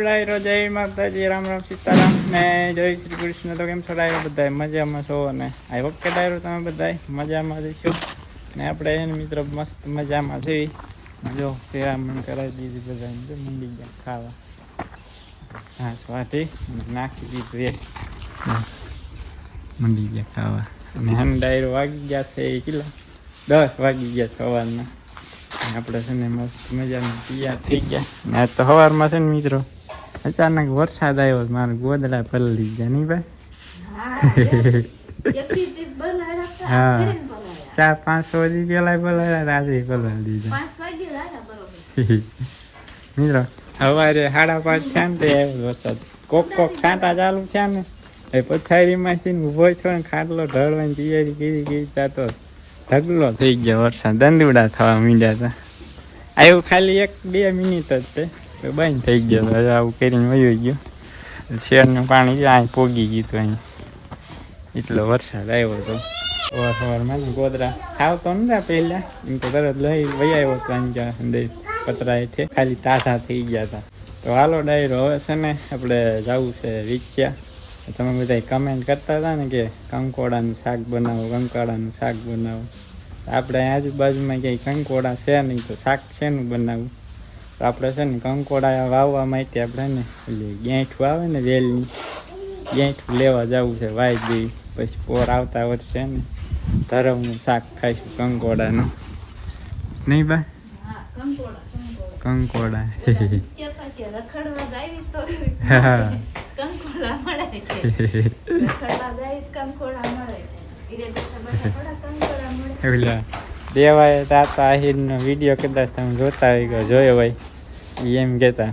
ડાયરો જય માતાજી, રામ રામ સીતારામ ને જય શ્રી કૃષ્ણ. તો કેમ છો ડાયરો? બધા મજામાં છો ને? આ વખતે ડાયરો તમે બધા મજામાં જઈશું ને આપણે એને મિત્રો મસ્ત મજામાં છીએ. જો પેરામણ કરાવી દીધી બધા મંડી ગયા ખાવા. હા સ્વાથી નાખી દીધું એ મંડી ગયા ખાવા. અને હન ડાયરો વાગી ગયા છે એ કેટલા 10 વાગી ગયા સવારના. આપણે છે ને મસ્ત મજાનું તૈયાર થઈ ગયા. ને આજ તો સવારમાં છે ને મિત્રો અચાનક વરસાદ આવ્યો, મારા ગોદડા પલળી ગયા નહીં ભાઈ. હા 4-5 વાગે પેલા પલાળ્યા, રાત્રે પલાળી દીધા મિત્રો. સવારે 5:30 થયા ને તો આવ્યો વરસાદ. કોક છાંટા ચાલુ થયા ને એ પથારીમાંથી ઊભો થયો ને ખાટલો ઢળવાની તૈયારી કરી તો ઢગલો થઈ ગયો વરસાદ. દંદુડા થવા માંડ્યા હતા. આવ્યું ખાલી 1-2 મિનિટ જ તે બંધ થઈ ગયો. આવું કરીને વયો ગયો. શેરનું પાણી અહીં પોગી ગયું હતું. અહીં એટલો વરસાદ આવ્યો હતો. સવારમાં ગોદરા ખાવતો નતા પહેલા એમ તો તરત લઈ વહી આવ્યો હતો. અંદર પતરા છે ખાલી તાજા થઈ ગયા હતા. તો હાલો ડાયરો હવે છે ને આપણે જવું છે વિછ્યા. તમે બધા કમેન્ટ કરતા હતા ને કે કંકોડાનું શાક બનાવો, કંકોડાનું શાક બનાવો. આપણે આજુબાજુમાં ક્યાંય કંકોડા છે નહીં તો શાક શેનું બનાવવું? તો આપણે છે ને કંકોડા વાવવા માટે આપણે ને એટલે ગેંઠું આવે ને વેલની ગેંઠું લેવા જવું છે. વાઈ દઈ પછી પોર આવતા વર્ષે ને ધરમનું શાક ખાઈશું કંકોડાનું. નહીં બા કંકોડા દેવાય તાતા આહિરનો વિડીયો કદાચ તમે જોતા હોય કે જોયો ભાઈ એમ કહેતા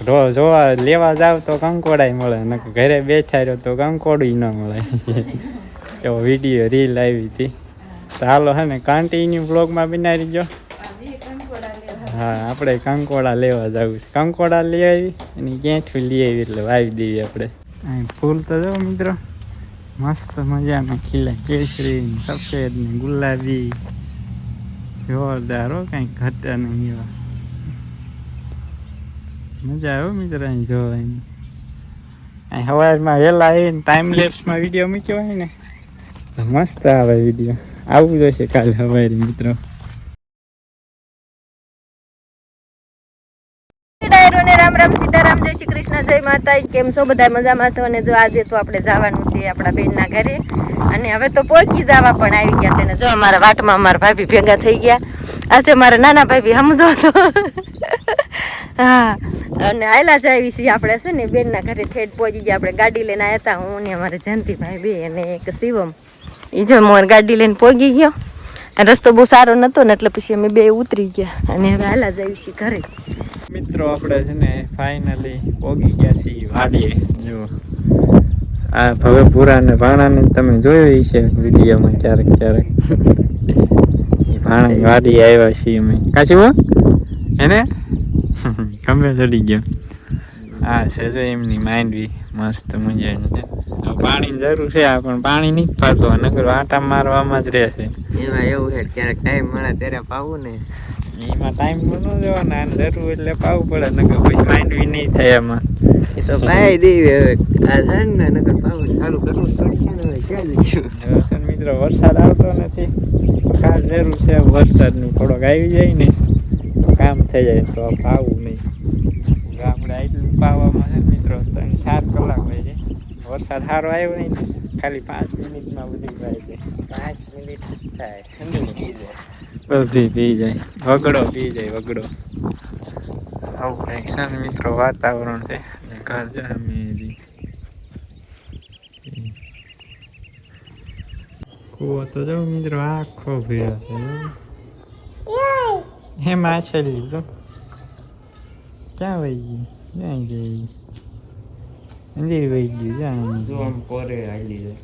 જોવા લેવા જાવ તો કંકોડાય મળે ને ઘરે બેઠા રહ્યો તો કંકોડું ન મળે. એવો વિડીયો રીલ આવી હતી. તો હાલો હે ને કન્ટિન્યુ બ્લોગમાં બનાવી જો. હા આપણે કંકોડા લેવા જવું છે. કંકોડા લઈ આવી અને ગેંઠું લઈ આવી એટલે વાવી દઈએ આપણે. ફૂલ તો જો મિત્રો મસ્ત મજાના ખીલા, કેસરી સફેદ ને ગુલાબી જોરદાર હો, કંઈ ઘટે નહીં એવા. મજા આવે મિત્રો અહીં જોવાની. અહીં સવારમાં વહેલા આવીને ટાઈમ લેપ્સમાં વિડીયો મૂક્યો હોય ને તો મસ્ત આવે વિડીયો. આવવું જોઈશે કાલે સવારે મિત્રો. રામ રામ સીતારામ, જય શ્રી કૃષ્ણ, જય માતા. કેમ છો બધા? મજામાં છો? અને જો આજે તો આપણે જવાનું છે આપણા બેનના ઘરે. અને હવે તો પોકી જવા પણ આવી ગયા છે ને જો અમારા વાટમાં અમારા ભાભી ભેગા થઈ ગયા. આજે મારા નાના ભાભી સમજો તો હા. અને આયલા જ આવી છીએ આપણે છે ને બેનના ઘરે ઠેઠ પહોંચી ગયા. આપણે ગાડી લઈને આવ્યા હતા, હું ને અમારે જયંતિભાઈ બે અને એક શિવમ. એ જો મોર ગાડી લઈને પહોંચી ગયો. રસ્તો બહુ સારો નહોતો ને એટલે પછી અમે બે ઉતરી ગયા અને હવે આયલા જ આવી છીએ ઘરે. મિત્રો આપણે છે ને ફાઇનલી પોગી ગયા છીએ વાડીએ. જો આ ભવેપુરા ને ભાણાને તમે જોયું છે વિડીયોમાં ક્યારેક ક્યારેક. એ ભાણા વાડી આવ્યા છીએ અમે. કાચું એને ગમે ચડી ગયો. હા છે જો એમની માંડવી મસ્ત મજાની છે. પાણીની જરૂર છે પણ પાણી નહીં પાતો, નકર આટા મારવામાં જ રહેશે. એમાં એવું છે ક્યારેક ટાઈમ મળે ત્યારે પાવું ને એમાં ટાઈમ ન જવાના જરૂર એટલે પાવું પડે, નકર પછી માંડવી નહીં થાય એમાં. એ તો પાઈ દેવી હવે આ છે ને, નકર પાવું ચાલુ કરવું પડશે ને. હવે ક્યાં જઈશું મિત્રો? વરસાદ આવતો નથી, ખાસ જરૂર છે વરસાદની. થોડોક આવી જાય ને તો કામ થઈ જાય તો પાવું નહીં. આપણે આટલું પાવામાં છે મિત્રો 3-4 કલાક હોય છે. વરસાદ સારો આવ્યો નહીં ને ખાલી 5 મિનિટમાં બધું થાય છે. 5 મિનિટ થાય બધી પી જાય, વગડો પી જાય વગડો. આવું કંઈક છે ને મિત્રો વાતાવરણ છે. ઘર જમી કૂવો તો જો મિત્રો આખો ભીડો છે. હે માછલી તો ક્યાં વહી ગઈ? ક્યાં ગઈ? મંદિર વહી ગયું. ક્યાં જો આમ પોરે હાલી જાય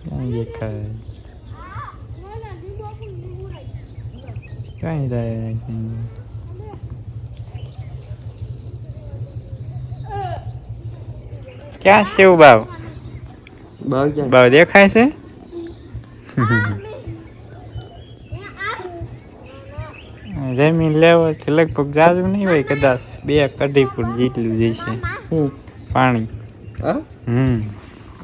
ક્યાં દેખાય? ક્યાં જાય? ક્યાં શિવ બાવ બાવ દેખાય છે? જમીન લેવલથી લગભગ જાજુ નહીં હોય, કદાચ 2 કઢી ફૂટ જેટલું જઈશે હું પાણી. હા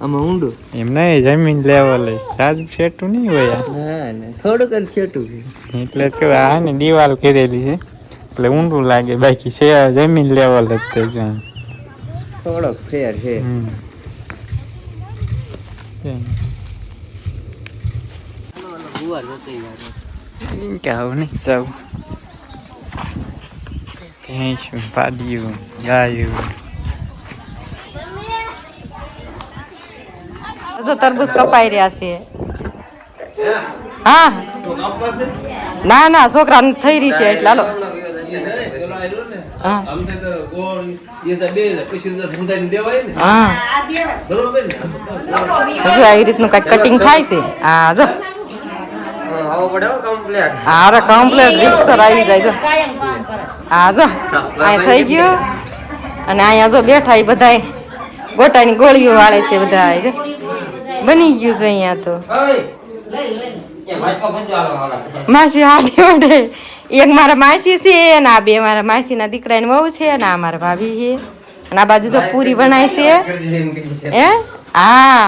આમાં ઊંડું એમ નહીં, જમીન લેવલે સાજું છેટું નહીં હોય આ. ના ના થોડુંક જ છેટું છે. એટલે કે આ ને દિવાલ કરેલી છે એટલે ઊંડું લાગે, બાકી છે જમીન લેવલ જ થઈ જાય. થોડોક ફેર છે. ગુવાર જતી યાર કે આવું નહીં સૌ ભેંસું, પાડ્યું, ગાયું. જો તરબૂચ કપાઈ રહ્યા છે. હા ના ના છોકરા થઈ રહી છે એટલે હાલો. હા હજુ આવી રીતનું કઈક કટિંગ થાય છે. હા જો હારે કમ્પ્લેટ રિક્સર આવી જાય જો. હા જો અહીંયા થઈ ગયું અને અહીંયા જો બેઠા એ બધા ગોટાની ગોળીઓ વાળે છે બધા. જો બની ગયું છે અહીંયા તો. માસી હાડી વડે એક મારા માસી છે અને આ 2 મારા માસીના દીકરાની વહુ છે અને આ મારા ભાભી છે અને આ બાજુ તો પૂરી બનાય છે. હે હા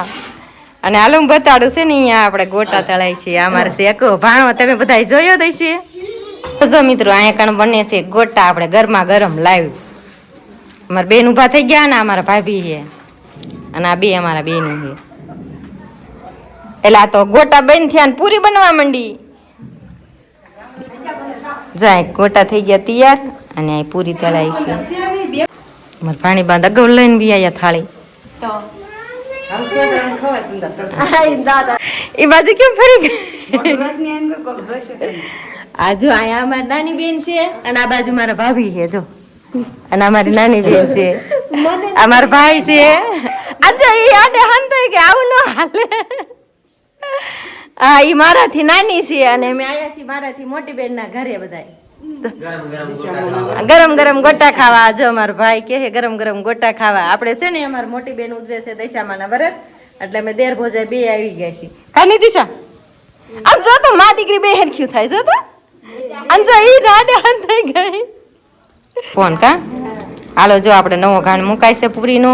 અને હાલ હું બતાડું છે ને અહીંયા આપણે ગોટા તળાય છે. આ મારે શેકો ભાણો તમે બધા જોયો દઈશે. જો મિત્રો અહીંયા કણ બને છે ગોટા આપણે ગરમા ગરમ લાવ્યું. અમારા બેન ઊભા થઈ ગયા ને અમારા ભાભી છે અને આ 2 અમારા બેનું છે. એટલે આ તો ગોટા બંધ થયા ને પૂરી બનવા માંડી. જાય ગોટા થઈ ગયા તૈયાર અને આ પૂરી તળાઈ છે. મારે પાણી બાંધ અગાઉ લઈને બી આયા થાળી. એ બાજુ કેમ ફરી ગઈ? આ જો અહીંયા અમારી નાની બેન છે અને આ બાજુ મારા ભાભી છે જો. અને અમારી નાની બેન છે, અમારા ભાઈ છે. આજે એ આડે હંતાઈ કે આવું ન હાલે. હા ઈ મારાથી નાની છે અને અમે આયા છીએ મારાથી મોટી બેન ના ઘરે બધા. ગરમ ગરમ ગોટા ખાવા. જો મારો ભાઈ કે ગરમ ગરમ ગોટા ખાવા. આપણે છે ને અમારી મોટી બેન ઉજવે છે દશામાના વરસ એટલે અમે દેર ભોજાઈ 2 આવી ગયા છીએ. કાની દિશા આમ જો તો માં દીકરી 2 હરખ્યું થાય. જો તો આમ જો ઈ રાડે હંતાઈ ગઈ. ફોન કા હાલો જો આપણે નવો ઘાણ મુકાય છે પૂરીનો.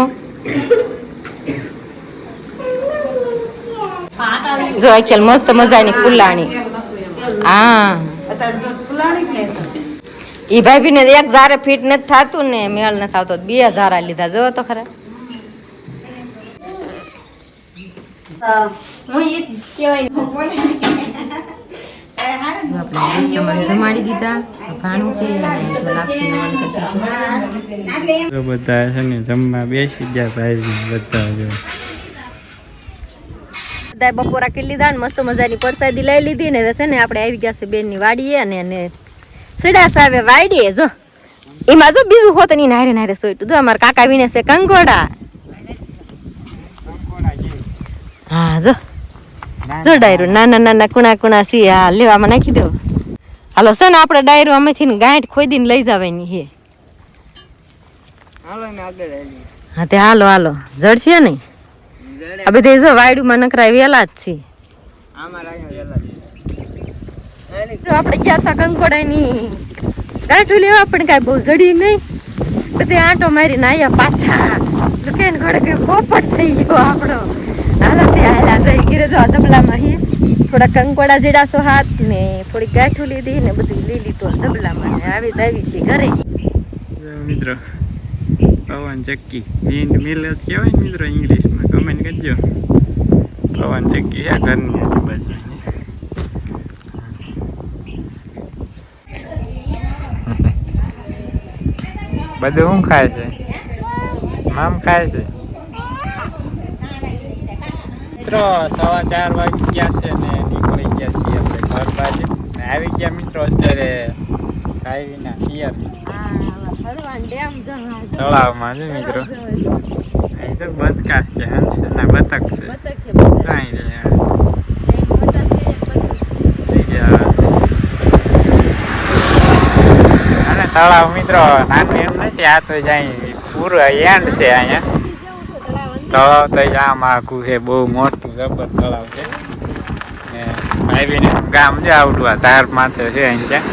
જો અખિલ મસ્ત મજાની ફૂલાણી. હા ઈ ભાભી ને એક ઝારે ફીટ નથી થાતું ને મેળ નથી આવતો. 2 ઝારા લીધા જો તો ખરા. જમાડી દીધા બધા છે ને જમવા બેસી ગયા ભાઈ બધા. જો બધા બપોરા કરી લીધા ને મસ્ત મજાની પરસાદી લઈ લીધી ને હવે છે ને આપણે આવી ગયા છે બેન ની વાડીએ અને સીડા સાવે વાડીએ. જો એમાં જો બીજું હોત ની નારે નારે સોઈટું. જો અમારા કાકા વીણે છે કંકોડા. હા જો જો ડાયરો નાના નાના કુણા કુણા સી. હા લેવામાં નાખી દો. હાલો છે ને આપણે ડાયરો અમેથી ગાંઠ ખોદીને લઈ જવાની છે. હા તે હાલો હાલો જડ છે ને આ બધા જો વાયડુમાં નકરાય વેલા જ છે. આપણે ગયા હતા કંકોડાની ગાંઠું લેવા પણ કાંઈ બહુ જડી નહીં. બધે આંટો મારીને આયા પાછા. કે ઘડે કે પોપટ થઈ ગયો આપણો. હાલો તે હાલા જઈ ઘીરે જો જબલામાં હે થોડા કંકોડા જેડાસો હાથ ને થોડી ગાંઠું લીધી ને બધું લઈ લીધું જબલામાં ને આવી છે ઘરે. મિત્રો પવન ચક્કી વિન્ડ મિલ જ કહેવાય ને મિત્રો ઇંગ્લિશમાં. કમેન્ટ કરજો. પવન ચક્કી આ ઘરની આજુબાજુ. બધું શું ખાય છે? મામ ખાય છે. મિત્રો 4:15 વાગી ગયા છે ને નીકળી ગયા છીએ આપણે ઘર બાજુ ને આવી ગયા મિત્રો અત્યારે હાઈવીના પિયર તળાવમાં છે મિત્રો. અહીં તો બતકાશ છે, હંસ ના બતક છે. કાંઈ અને તળાવ મિત્રો નાનું એમ નથી. આ તો જાય પૂરું એન્ડ છે અહીંયા. તળાવ તો આમ આખું છે, બહુ મોટું જબર તળાવ છે ને ભાઈબીને ગામ છે આવડું આ ધાર માથે છે. અહીં ત્યાં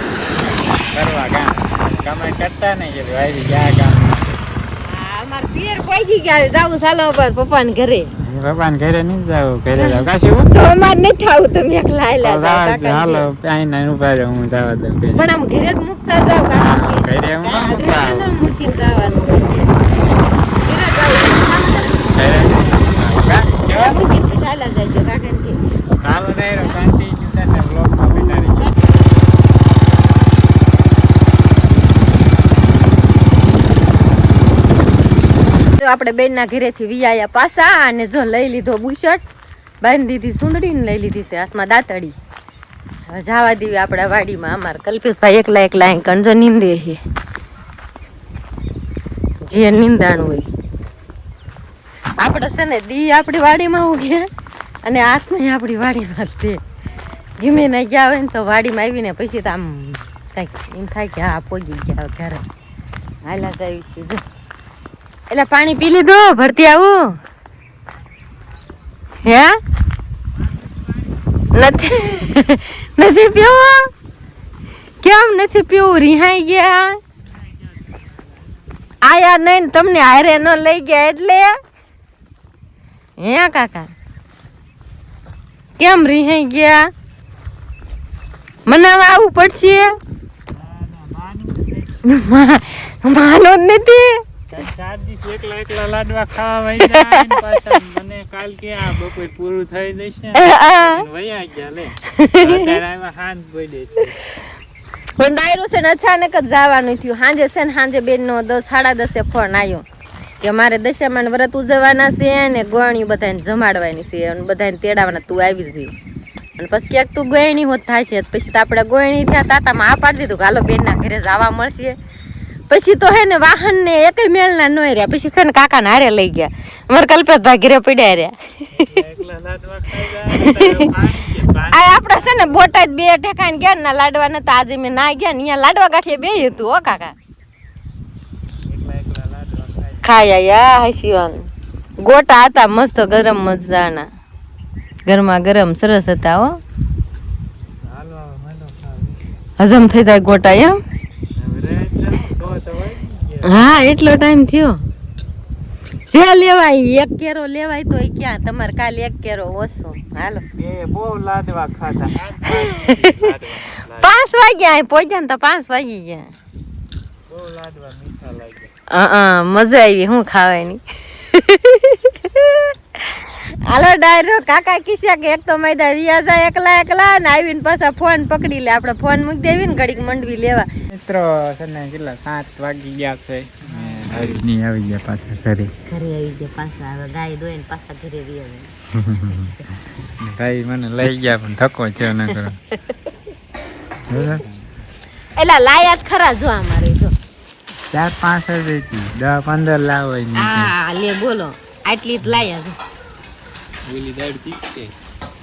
કરવા ગામ કમાઈ કરતા નહીં કે ભાઈ ગયા કામ અમાર પિયર પહોંચી ગયા જાવું ચાલો પર પપ્પાને ઘરે પપ્પાને ઘરે નહીં જાવ ઘરે જાવ કાશી તો અમાર નથી આવું તમે એકલા આયલા જાવ કાકા હાલો આઈને ઉભા રહો હું જવા દઉં ઘરે. પણ આમ ઘરે જ મૂકતા જાવ કાકા કે ઘરે હું ન મૂકવા આવું. ઘરે ન મૂકીને જવાનું હોય છે. ઘરે જાવ ઘરે ઘરે મૂકીને ચાલ્યા જાયજો કાકાને કે ચાલો ડાયરો કન્ટિન્યુ છે ને બ્લોગમાં બેઠા રહીએ. આપણે બેનના ઘરેથી વિયાયા પાછા અને જો લઈ લીધો બુશર્ટ બાંધી દીધી સુંદડી ને લઈ લીધી છે હાથમાં દાંતડી. હવે જવા દેવી આપણા વાડીમાં અમારા કલ્પેશભાઈ એકલા અહીં કણજો નીંદે છે જે નીંદાણું હોય આપણે છે ને દી આપણી વાડીમાં ઉગ્યા અને હાથમાં આપણી વાડીમાં તે ગમે ના ગયા હોય ને તો વાડીમાં આવીને પછી તો આમ કંઈક એમ થાય કે હા પોગી ગયા ઘરે હાલા આવી છે જો એટલે પાણી પી લીધું ભરતી આવું હે નથી પીવું કેમ નથી પીવું રિહાઈ ગયા આયા નહીં તમને હારે ન લઈ ગયા એટલે હે કાકા કેમ રિહાઈ ગયા મનાવા આવવું પડશે માનો જ નથી 4 દિવસ એકલા લાડવા ખાવા વઈ જાય ને પાછા મને કાલ કે આ બપોર પૂરું થઈ જશે વયા ગયા લે અત્યારે આમાં હાંજ પડી છે પણ ડાયરો છે ને અચાનક જ જવાનું થયું સાંજે છે ને સાંજે બેનનો 10:30 ફોન આવ્યો કે મારે દશામાન વ્રત ઉજવવાના છે ને ગોળણી બધાને જમાડવાની છે અને બધાને તેડાવવાના તું આવી જઈ અને પછી ક્યાંક તું ગોળણી હોત થાય છે પછી તો આપણે ગોળણી થયા તાતામાં આ પાડી દીધું કે હાલો બેનના ઘરે જવા મળશે પછી તો હે ને વાહન ને એકય મેલ ના નો રહ્યા પછી છે ને કાકા હારે લઈ ગયા અમારે કલ્પેશભાઈ ઘરે પડ્યા રહ્યા આ આપડે છે ને બોટાદ બે ઠેકાઈને ગયા ને લાડવા નતા આજે મેં ના ગયા ને અહીંયા લાડવા ગાંઠિયા બે હતું હો કાકા ખાયા હસીવાન ગોટા હતા મસ્ત ગરમ મજાના ગરમા ગરમ સરસ હતા હો હજમ થઈ જાય ગોટા એમ હા એટલો ટાઈમ થયો જે લેવાય એક કેરો લેવાય તો ક્યાં તમારે કાલે એક કેરો ઓછો હાલો બહુ લાડવા ખાતા 5 વાગ્યા પહોંચ્યા ને તો 5 વાગી ગયા બહુ લાડવા મીઠા લાગ્યા મજા આવી હું ખાવાની હાલો ડાયરો કાકા કીસ્યા કે એક તો मैदा વિયા જાય એકલા ને આવીને પાછા ફોન પકડી લે આપણે ફોન મૂકી દેવી ને ઘડીક મંડવી લેવા મિત્રો છે ને કેટલા 7 વાગી ગયા છે હરીની આવી ગયા પાછા ઘરે આવી ગયા પાછા હવે ગાય દોઈને પાછા ઘરે વિયા ભાઈ મને લઈ ગયા પણ થકો થયો ન કરો એલા લાયા ખરા જો અમારે જો 4-5 હતી 10-15 લાવો હા લે બોલો આટલી જ લાયા જો ઓલી દાળ તીખી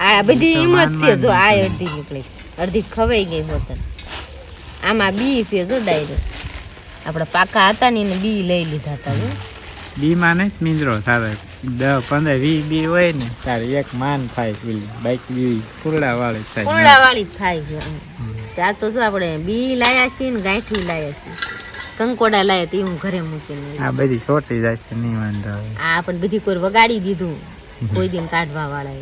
આ બધી હિંમત છે જો આ અડધી નીકળી અડધી ખવાઈ ગઈ હોત આમાં બી છે જો ડાયરો આપણે પાકા હતા ને એને બી લઈ લીધા હતા જો બી માં ને મિંદરો થાય 10-15-20 બી હોય ને તારે એક માન થાય પેલી બાઈક બી ફૂલડા વાળી થાય ફૂલડા વાળી થાય છે ત્યાં તો જો આપણે બી લાયા છીએ ને ગાંઠી લાયા છીએ કંકોડા લાયા તો હું ઘરે મૂકીને આ બધી છોટી જાય છે નહીં વાંધો આ પણ બધી કોઈ વગાડી દીધું કોઈ દિન કાઢવા વાળા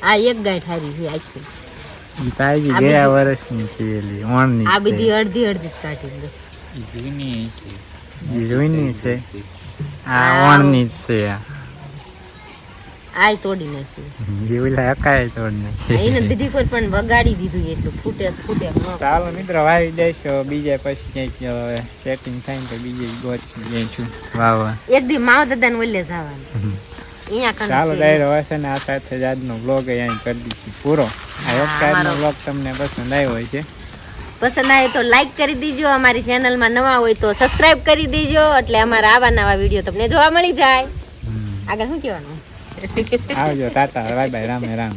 આ એક ગાંઠ હારી છે આખી તાજી ગયા વર્ષની છે એલી ઓણની આ બધી અડધી અડધી કાઢી દે જૂની છે આ ઓણની જ છે આ તોડી નાખ્યું જીવલા હકાય તોડ નાખી એને બધી કોઈ પણ વગાડી દીધું એટલું ફૂટે ચાલો મિત્રો વાવી દઈશો બીજા પછી ક્યાંક સેટિંગ થાય ને તો બીજે ગોચી જઈશું વાવા એક દી માવ દાદાને ઓલે જવાનું ચાલો ડાયરો હશે ને આ સાથે જ આજનો બ્લોગ અહીં કરી દઈશું પૂરો આ આજનો બ્લોગ તમને પસંદ આવ્યો હોય છે પસંદ આવે તો લાઈક કરી દીજો અમારી ચેનલમાં નવા હોય તો સબસ્ક્રાઇબ કરી દેજો એટલે અમારા આવા નવા વિડીયો તમને જોવા મળી જાય આગળ શું કહેવાનું આવજો ટાટા બાય બાય રામે રામ